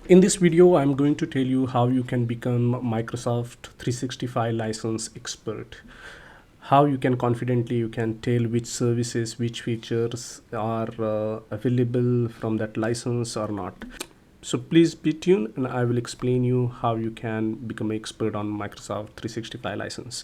In this video, I'm going to tell you how you can become Microsoft 365 license expert. How you can confidently you can tell which services, which features are available from that license or not. So please be tuned and I will explain you how you can become an expert on Microsoft 365 license.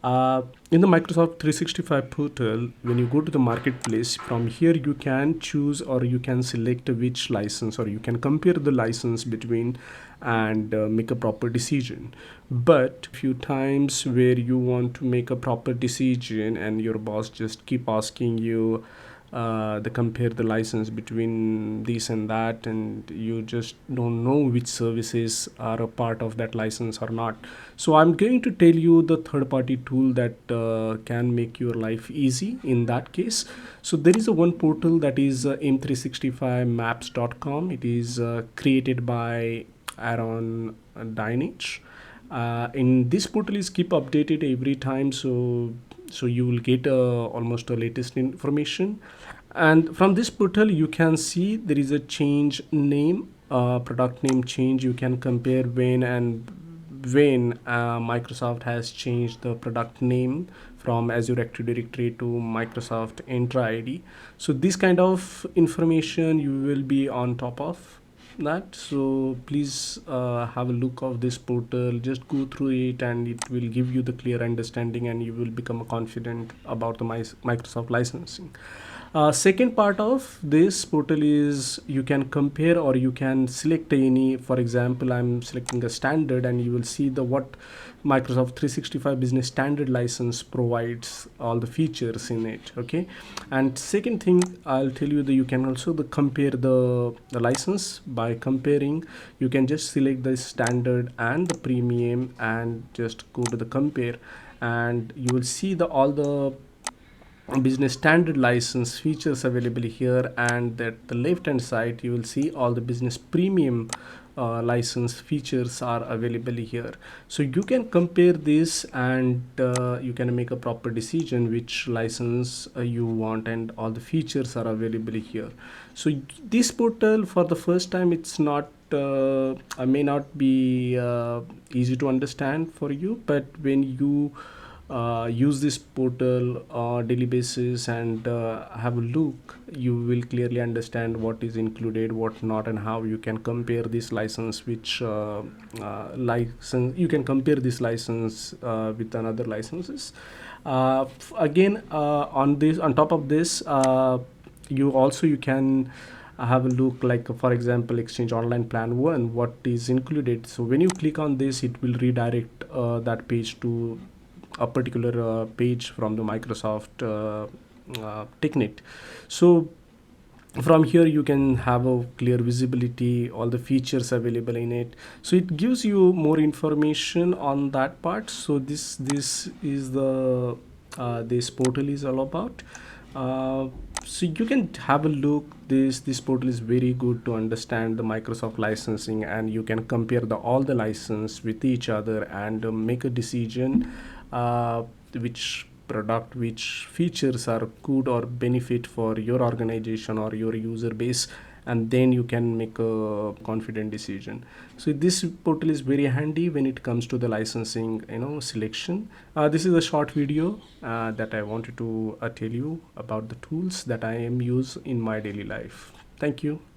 In the Microsoft 365 portal, when you go to the marketplace, from here you can choose or you can select which license, or you can compare the license between and make a proper decision. But few times where you want to make a proper decision and your boss just keep asking you the compare the license between this and that, and you just don't know which services are a part of that license or not. So I'm going to tell you the third party tool that can make your life easy in that case. So there is a one portal that is m365maps.com. It is created by Aaron Dinich. In this portal is keep updated every time, so you will get almost a latest information. And from this portal you can see there is a change name, product name change. You can compare when Microsoft has changed the product name from Azure Active Directory to Microsoft Entra ID. So this kind of information you will be on top of that. So please have a look of this portal, just go through it and it will give you the clear understanding and you will become confident about the Microsoft licensing. Second part of this portal is you can compare or you can select any. For example, I'm selecting a standard and you will see the what Microsoft 365 business standard license provides all the features in it. Okay, and second thing I'll tell you that you can also compare the license. By comparing, you can just select the standard and the premium and just go to the compare, and you will see the all the business standard license features available here, and at the left hand side you will see all the business premium license features are available here. So you can compare this and you can make a proper decision which license you want, and all the features are available here. So this portal for the first time it's not may not be easy to understand for you, but when you use this portal on daily basis and have a look, you will clearly understand what is included, what not, and how you can compare this license which license you can compare this license with another licenses. Again, on top of this, you can have a look, like for example exchange online plan 1, what is included. So when you click on this, it will redirect that page to a particular page from the Microsoft TechNet. So from here you can have a clear visibility, all the features available in it. So it gives you more information on that part. So this is the this portal is all about. So you can have a look. This portal is very good to understand the Microsoft licensing, and you can compare the all the license with each other and make a decision which product, which features are good or benefit for your organization or your user base, and then you can make a confident decision. So this portal is very handy when it comes to the licensing selection. This is a short video that I wanted to tell you about the tools that I am use in my daily life. Thank you.